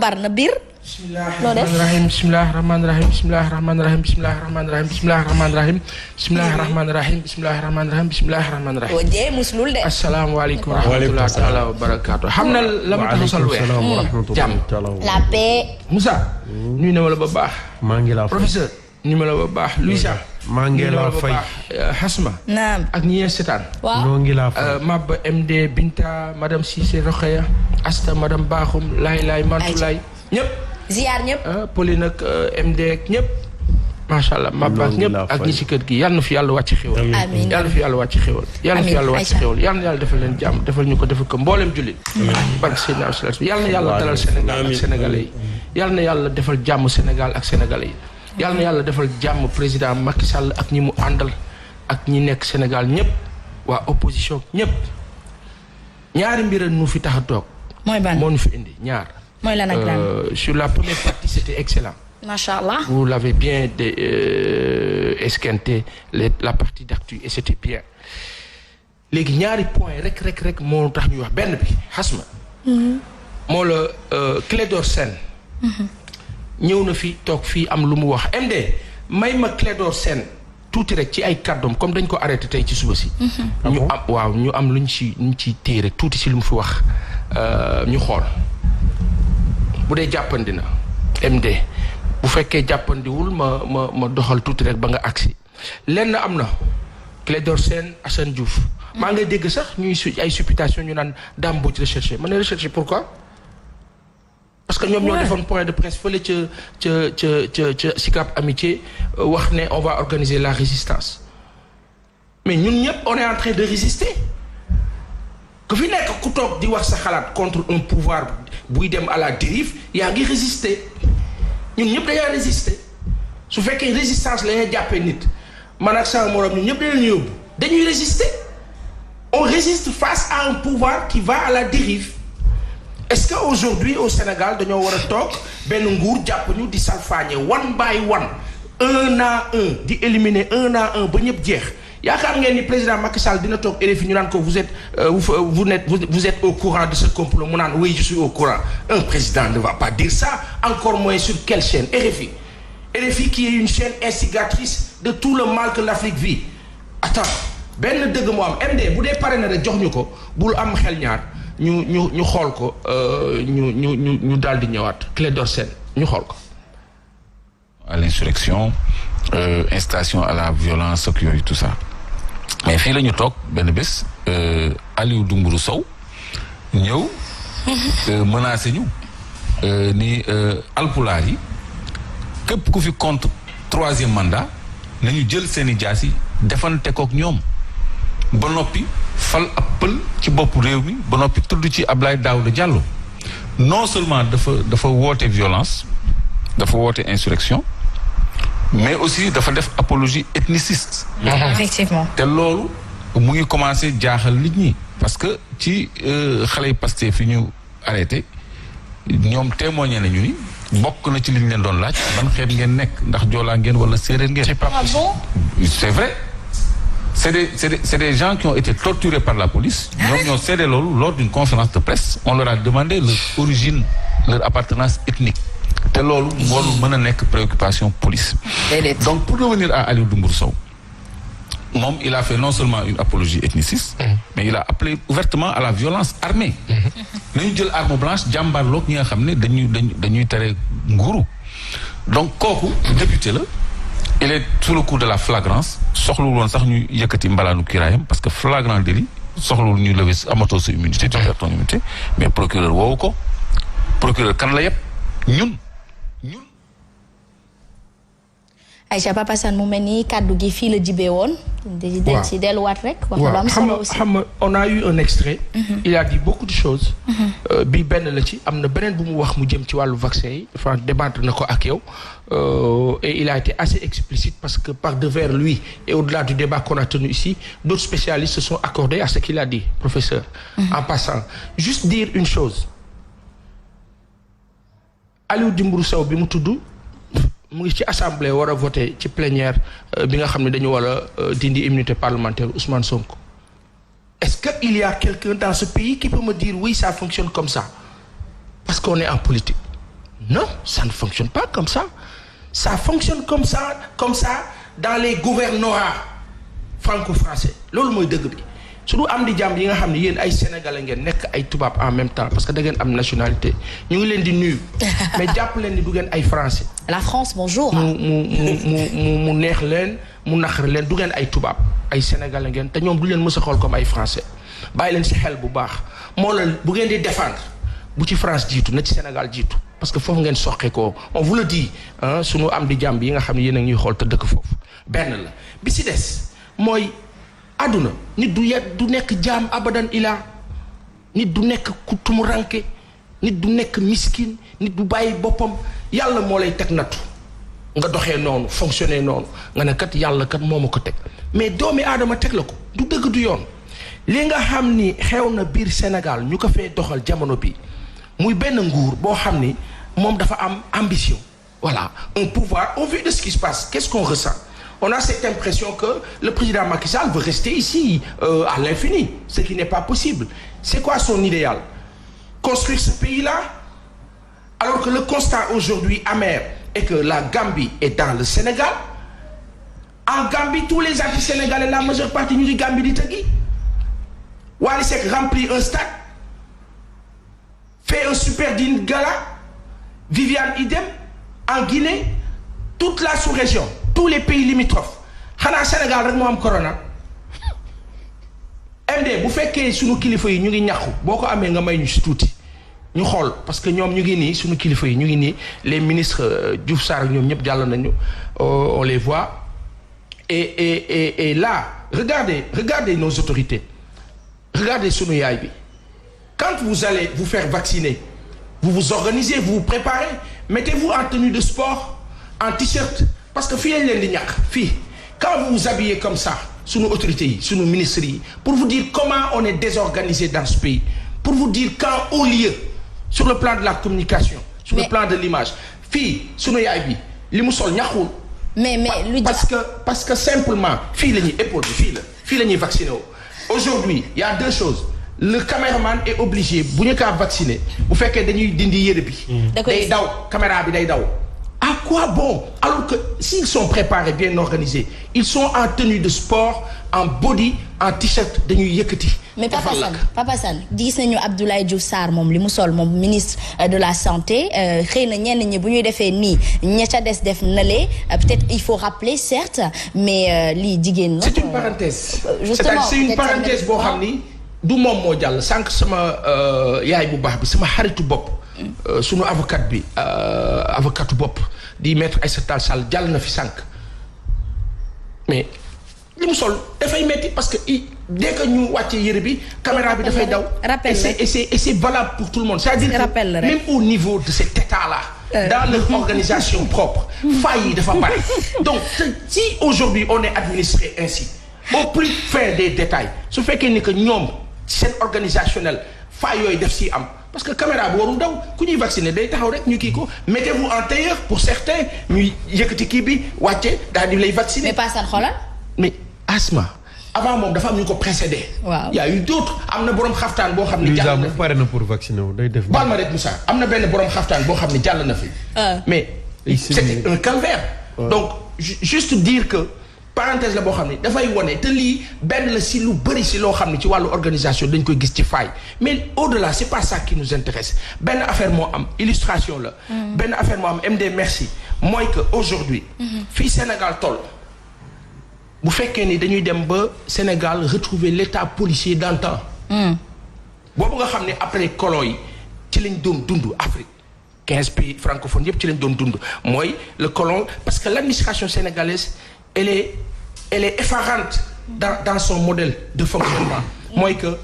bar na biir. bismillahirrahmanirrahim bismillahirrahmanirrahim bismillahirrahmanirrahim bismillahirrahmanirrahim bismillahirrahmanirrahim bismillahirrahmanirrahim bismillahirrahmanirrahim bismillahirrahmanirrahim. boo dee muslul de. asalaamaaleykum wa rahmatulah taala wa barakaatu. xam na la ma tax sol weer. jàmm la paix. Moussa. nuyu na ma la ba baax. maa ngi la professeur. nuyu ma la ba baax Louisa. maa ngi la fay Hasma. naam ak ñi seetaan. waaw noo ngi la fay. Maba MD Binta madame Cissé Rokhaya Asta madame Bakhoum Laay Mantulaay ñëpp. ziar ñëpp. Pauline ak MD ak ñëpp. macha allah Maba ak ñëpp ak ñi ci kër gi yal na fi yàlla wàcc xéwal. amiin yal na fi yàlla wàcc xéwal. yal na fi yàlla wàcc xéwal yal na yàlla defal leen jàmm defal ñu ko defal ko mboolem jullit. barke Seydina yal na yàlla dalal Sénégal ak sénégalais yi. yal na yàlla defal jàmm Sénégal ak sénégalais yi. yàlla na yàlla defal jàmm président Macky Sall ak ñi mu àndal ak ñi nekk Sénégal ñëpp waa opposition ñëpp ñaari mbir nu fi tax a toog. mooy ban moo nu fi indi ñaar. mooy lan ak lan. sur la première partie c'était excellent. macha allah. vous l'avez bien esquinté la partie d'actu et c'était bien. léegi ñaari point rek moo tax ñuy wax benn bi Hasma. moo la Clédor Sène. ñëw na fi toog fii am lu mu wax MD may ma Clédor Sène tuuti rek ci ay kàddoom comme dañ ko arrêté tey ci suba si. ñu am luñ ci téye rek tuuti si lu mu fi wax ñu xool bu dee jàppandi na MD bu fekkee jàppandiwul ma doxal tuuti rek ba nga agsi lenn am na Clédor Sène Assane Diouf. maa ngay dégg sax ñuy ay supputation ñu naan Dame Mbodj recherché ma ne recherché pourquoi. parce que ñoom ñoo defoon point de presse fële ca Sicap Amitié wax ne on va organiser la résistance mais ñun ñëpp on est en train de résister ku fi nekk ku toog di wax sa xalaat contre un pouvoir buy dem à la dérive yaa ngi résister ñun ñëpp dañoo résister su fekkee résistance la ñuy jàppee nit man ak sama morom ñun ñëpp dañu yóbbu dañuy résister on résiste face à un pouvoir qui va à la dérive. Est-ce que aujourd'hui au Sénégal dañoo war a toog benn nguur jàpp ñu di salfaañe one by one un à un di éliminer un à un ba ñëpp jeex yaakaar ngeen ni président Macky Sall dina toog RFI ñu naan ko vous êtes au courant de ce complot mu naan oui je suis au courant un président ne va pas dire ça encore moins sur quelle chaîne RFI qui est une chaîne instigatrice de tout le mal que l'Afrique vit attends benn dëgg moo am MD bu dee pare na rek jox ñu ko bul am xel ñaar ñu xool ko ñu daal di ñëwaat Clédor Sène ñu xool ko. à l'insurrection incitation à la violence ak yooyu tout ça mais fii la ñu toog benn bés Aliou Dembourou Sow ñëw menacé ñu ni alpulaar yi képp ku fi contre troisième mandat nañu jël seeni jaas yi defante kook ñoom ba noppi fal ab pël ci bopp réew mi ba noppi tudd ci Abdoulaye Daouda Diallo non seulement dafa woote violence dafa woote insurrection mais aussi dafa def apologie ethniciste. effectivement. te loolu mu ngi commencé jaaxal nit ñi parce que ci xale yi Pastef fi ñu arrêté ñoom témoigné nañu ni bokk na ci li ñu leen doon laaj ban xeet ngeen nekk ndax joolaa ngeen wala séeréer ngeen. c'est pas possible. C'est vrai. C'est des gens qui ont été torturés par la police. ñoom ñoo seede loolu lors d'une conférence de presse on leur a demandé leur origine leur appartenance ethnique te loolu warul mën a nekk préoccupation police. Donc pour revenir à Aliou Dembourou Sow moom il a fait non seulement une apologie ethniciste mais il a appelé ouvertement à la violence armée nañu jël arme blanche jàmbaarloog ñi nga xam ne dañuy tere nguuru donc kooku député la il est sous le coup de la flagrance soxlawul woon sax ñu yëkkati mbalaanu kiraayam parce que flagrant délit soxlawul ñu lever amatoo sa immunité tu perds ton immunité mais procureur woowu ko procureur kan la yëpp ñun Aïcha Papa Sane mu mel ni kàddu gi fii la jibee woon. waaw ci delluwaat rek. wax lu am solo aussi xam nga on a eu un extrait. il a dit beaucoup de choses. bii benn la ci am na beneen bu mu wax mu jëm ci wàllu vaccin yi. enfin débattre na ko ak yow. et il a été assez explicite parce que par devers lui et au-delà du débat qu'on a tenu ici d'autres spécialistes se sont accordés à ce qu'il a dit professeur. En passant juste dire une chose Aliou Dembourou Sow bi mu tudd. mu ngi ci assemblée war a voter ci plénière bi nga xam ne dañu war a dindi immunité parlementaire Ousmane Sonko est-ce que il y a quelqu'un dans ce pays qui peut me dire oui ça fonctionne comme ça parce qu'on est en politique Non, ça ne fonctionne pas comme ça. Ça fonctionne comme ça dans les gouvernorats franco-français. Loolu mooy dëgg bi su du am di jàmm yi nga xam ne yéen ay sénégalais ngeen nekk ay tubaab en même temps parce que da ngeen am nationalité ñu ngi leen di nuyu mais jàpp leen ni du ngeen ay français. La France, bonjour. mu neex leen mu naqari leen du ngeen ay tubaab ay sénégalais ngeen te ñoom du leen mës a xool comme ay français bàyyi leen si xel bu baax moo la bu ngeen di défendre bu ci France jiitu na ci Sénégal jiitu. parce que foofu ngeen soqe ko on vous le dit sunu am di jàmm yi nga xam ne yéen a ñuy xool te dëkk foofu benn la bi si des mooy àdduna nit du nekk jaam abadan ilaa nit du nekk ku tumuranke nit du nekk miskin nit du bàyyi boppam yàlla moo lay teg nattu nga doxee noonu fonctionner noonu nga ne kat yàlla kat moo ma ko teg mais doomi aadama teg la ko du dëgg du yoon li nga xam ni xew na biir Sénégal ñu ko fee doxal jamono bi muy benn nguur boo xam ni moom dafa am ambition voilà un pouvoir au vu de ce qui se passe qu'est-ce qu'on ressent on a cette impression que le président Macky Sall veut rester ici à l'infini ce qui n'est pas possible c'est quoi son idéal construire ce pays-là alors que le constat aujourd'hui amer est que la Gambie est dans le Sénégal en Gambie tous les artistes sénégalais la majeure partie ñu ngi Gambie di tëggi Wally Seck remplit un stade fait un super dîner gala Viviane idem en Guinée toute la sous-région tous les pays limitrophes xanaa Sénégal rek moo am corona MD bu fekkee sunu kilifa yi ñu ngi ñàkku boo ko amee nga may ñu si tuuti ñu xool parce que ñoom ñu ngi nii sunu kilifa yi ñu ngi nii les ministres Diouf Sarr ñoom ñëpp jàll nañu on les voit et là regardez nos autorités regardez sunu yaay bi quand vous allez vous faire vacciner vous vous organisez vous vous préparez mettez-vous en tenue de sport en t-shirt parce que fii lañ leen di ñàkk fii quand vous vous habillez comme ça sunu autorités yi sunu ministres yi pour vous dire comment on est désorganisé dans ce pays pour vous dire quand au lieu sur le plan de la communication sur le plan de l'image fii sunu yaay bi li mu sol ñaxul mais lu parce que simplement fii la ñuy épaule bi fii la ñuy vacciné wu aujourd'hui il y a deux choses le caméraman est obligé bu ñu kaa vacciner bu fekkee dañuy dindi yére bi day daw caméra bi day daw à quoi bon alors que s'ils sont préparés bien organisés ils sont en tenue de sport en body en t-shirt dañuy yëkkati mais Papa Sane gis nañu Abdoulaye Diouf Sarr moom li mu sol moom ministre de la santé xëy na ñenn ñi bu ñuy defee nii ña ca des def nale peut-être il faut rappeler certes mais lii jigéen la c'est une parenthèse c'est une parenthèse boo xam ni du moom moo jàll sànq sama yaay bu baax bi sama xaritu bopp sunu avocat bi avocatu bopp di maître Aïssata Tall Sall jàll na fi sànq mais li mu sol dafay metti parce que dès que ñu wàccee yëre bi caméra bi dafay daw et c'est valable pour tout le monde c'est-à-dire que même au niveau de cet état-là dans leur organisation propre failles yi dafa bari donc si aujourd'hui on est administré ainsi au plus fin des détails su fekkee ni que ñoom seen organisationnel failles yooyu def si am parce que caméra bi warul daw ku ñuy vacciner day taxaw rek ñu kii ko mettez-vous en tailleur pour certains ñuy yëkkati kii bi wàcce daal di lay vacciner. mais pas san xoolal. mais Asma avant moom dafa am ñu ko précédé. waaw y a eu d'autres am na borom xaftaan boo xam ne. jàll na fi pare na pour vacciner wu day def. baal ma rek Moussa am na benn borom xaftaan boo xam ne jàll na fi. mais c'était un calvaire. donc juste dire que. parenthèse la boo xam ne dafay wone te lii benn la si lu bëri si loo xam ne ci wàllu organisation dañ koy gis ci faille mais au-delà c'est pas ça qui nous intéresse benn affaire moo am illustration la benn affaire moo am MD merci mooy que aujourd'hui fii Sénégal toll bu fekkee ni dañuy dem ba Sénégal retrouver l'état policier d'antan boobu nga xam ne après colon yi ci lañ doon dund Afrique 15 pays francophones yëpp ci lañ doon dund mooy le colon parce que l'administration sénégalaise elle est effarante dans son modèle de fonctionnement mooy que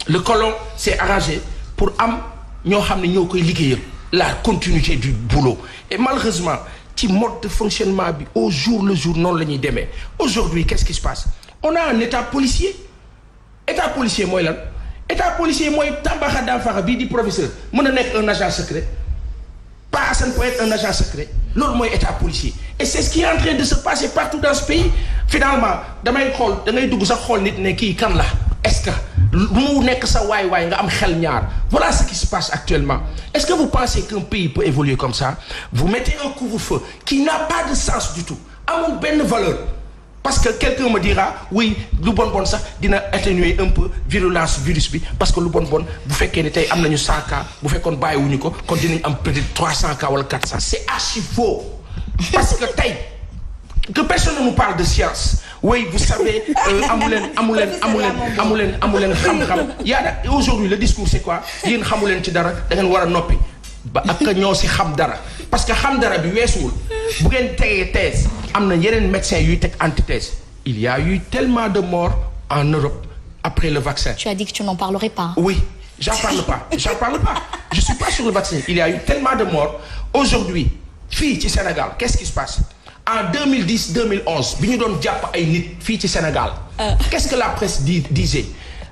le colon s'est arrangé pour am ñoo xam ne ñoo koy liggéeyal la continuité du boulot et malheureusement ci mode de fonctionnement bi au jour le jour noonu la ñuy demee aujourd'hui qu'est-ce qui se passe on a un état policier mooy lan état policier mooy Tambaxa Danfara bii di professeur mën a nekk un agent secret pas ça ne peut être un agent secret loolu mooy état policier et c'est ce qui est en train de se passer partout dans ce pays finalement damay xool da ngay dugg sax xool nit ne kii kan la est-ce que lu mu nekk sa waay nga am xel ñaar voilà ce qui se passe actuellement est-ce que vous pensez qu'un pays peut évoluer comme ça vous mettez un couvre-feu qui n'a pas de sens du tout amul benn valeur parce que quelqu'un me dira oui lu bon sax dina atténuer un peu virus bi parce que lu bon bu fekkee ni tey am nañu 100 cas bu fekkoon bàyyiwuñu ko kon dinañ am peut-être 300 cas wala 400 c'est archi faux parce que tey que personne ne nous parle de science oui vous savez amu leen xam-xam yaa aujourd'hui le discours c'est quoi yéen xamu leen ci dara da ngeen war a noppi ba ak ñoo si xam dara parce que xam dara bi weesuwul bu ngeen tegee thèse am na yeneen médecins yuy teg antithèse il y a eu tellement de morts en Europe après le vaccin. Tu as dit que tu n'en parlerais pas. Oui, j'en parle pas. Je suis pas sur le vaccin. Il y a eu tellement de morts aujourd'hui fii ci Sénégal qu'est-ce qui se passe en 2010-2011 bi ñu doon jàpp ay nit fii ci Sénégal. Qu'est-ce que la presse disait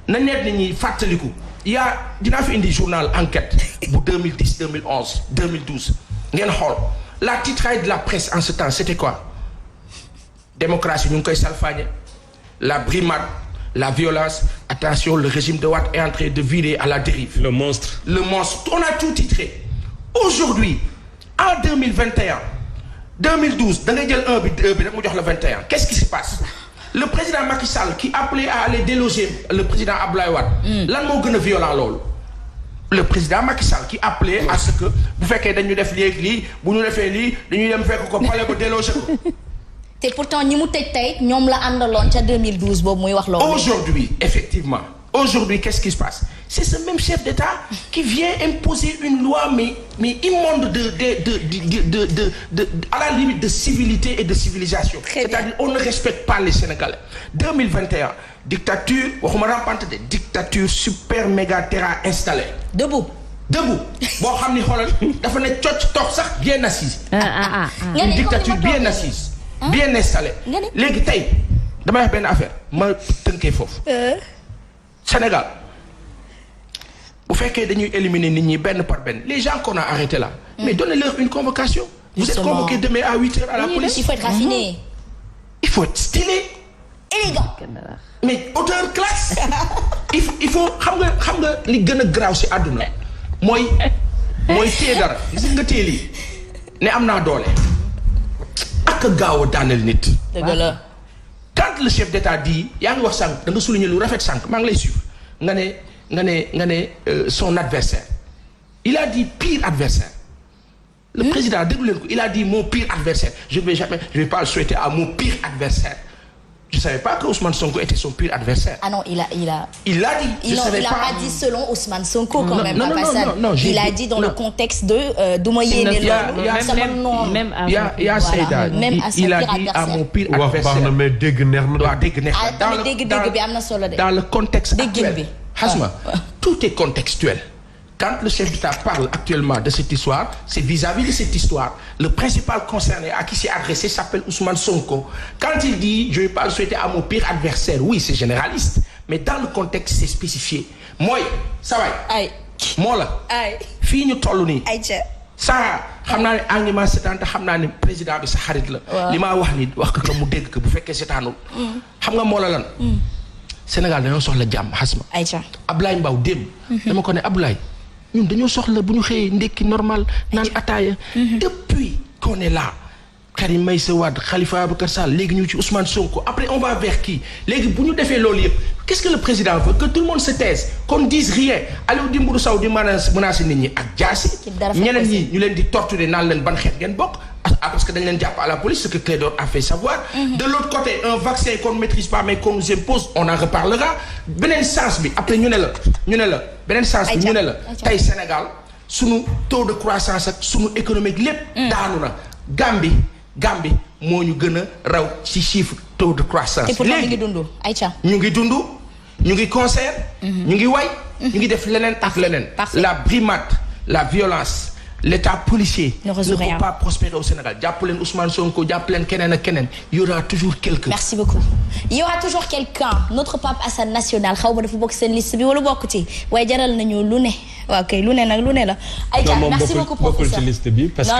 na net ñi fàttaliku dinaa fi indi journal enquête bu 2010-2011 2012 ngeen xool la titraille de la presse en ce temps c'était quoi démocratie ñu ngi koy salfaañe la brimade la violence attention le régime de Wade est en train de virer à la dérive le monstre on a tout titré aujourd'hui en 2021 2012 da ngay jël 1 bi 2 bi rek mu jox la 21 qu'est-ce qui se passe le président Macky Sall qui appelait à aller déloger le président Abdoulaye Wade lan moo gën a violent loolu le président Macky Sall qui appelait à ce que bu fekkee dañu def léegi lii bu ñu defee lii dañuy dem fekk ko palais ba déloger ko te pourtant ñi mu tëj tey ñoom la àndaloon ca 2012 boobu muy wax loolu. Aujourd'hui effectivement aujourd'hui qu'est-ce qui se passe c'est ce même chef d'État qui vient imposer une loi mais immonde de à la limite de civilité et de civilisation. C'est-à-dire on ne respecte pas les Sénégalais. 2021 dictature waxuma rampante de dictature super méga terra installée. Debout boo xam ni xoolal dafa ne cocc toog sax bien assise. Une dictature bien assise. bien installée. léegi tey damay wax benn affaire ma tënkee foofu. Sénégal bu fekkee dañuy éliminer nit ñi benn par benn les gens qu'on a arrêtés là. mais donnez-leur une convocation. Vous êtes convoqués demain à 8h à la police. Il faut être raffiné. Il faut être stylé. Élégant. mais hauteur classe. il faut xam nga li gën a graaw si àdduna mooy téye dara gis nga téye lii ne am naa doole ak gaaw a daaneel nit. dëgg la. Quand le chef d'État dit yaa ngi wax sànq da nga souligner lu rafet sànq maa ngi lay suivre nga ne son adversaire il a dit pire adversaire le président déglu leen ko il a dit mon pire adversaire je vais pas le souhaiter à mon pire adversaire je savais pas que Ousmane Sonko était son pire adversaire. Ah non il a dit je savais il a pas dit selon Ousmane Sonko quand même. Non, il a dit dans le contexte de du ma yéene loolu. même à Seyda il a dit à mon pire adversaire. wax baax na mais dégg neex na. waaw dégg neex na dégg bi am na solo de. dans le contexte actuel Hasma tout est contextuel. Quand le chef d'État parle actuellement de cette histoire, c'est vis-à-vis de cette histoire. Le principal concerné à qui c'est adressé s'appelle Ousmane Sonko. Quand il dit « je ne vais pas le souhaiter à mon pire adversaire », oui, c'est généraliste. Mais dans le contexte, c'est spécifié. Moi, ça va. Moi là. Fii ñu toll nii. ça xam naa ne engagement seetaan te xam naa ne président bi sa xarit la. li ma wax ni wax ko mu dégg ko bu fekkee seetaanul. xam nga moo la lan. Sénégal dañoo soxla jàmm Hasma. Ablaye Mbaw démb. dama ko ne Ablaye. ñun dañoo soxla bu ñu xëyee ndekki normal naan ataaya. depuis qu'on est là Karim Meïssa Wade Khalifa Ababacar Sall léegi ñu ci Ousmane Sonko après on va vers qui léegi bu ñu defee loolu yëpp qu'est-ce que le président veut que tout le monde se taise qu'on ne dise rien Aliou Dembourou Sow di menacer nit ñi ak jaasi ñeneen ñi ñu leen di torturer naan leen ban xeet ngeen bokk parce que dañ leen jàpp à la police ce que Clédor a fait savoir. De l'autre côté un vaccin qu'on ne maîtrise pas mais qu'on nous impose on en reparlera beneen sens bi après ñu ne la beneen sens bi ñu ne la tey Sénégal sunu taux de croissance ak sunu économique lépp daanu na Gambie moo ñu gën a raw ci chiffre taux de croissance. léegi ñu ngi dund ñu ngi concert ñu ngi way ñu ngi def leneen ak leneen. La brimade la violence l'état policier ne peut pas prospérer au Sénégal jàpp leen Ousmane Sonko jàpp leen keneen ak keneen il y aura toujours quelqu'un. Merci beaucoup. Il y aura toujours quelqu'un notre Pape Assane national xaw ma dafa bokk seen liste bi wala bokk ci waaye jaral nañu lu ne waaw kay lu ne nag lu ne la. Aïcha merci beaucoup professeur.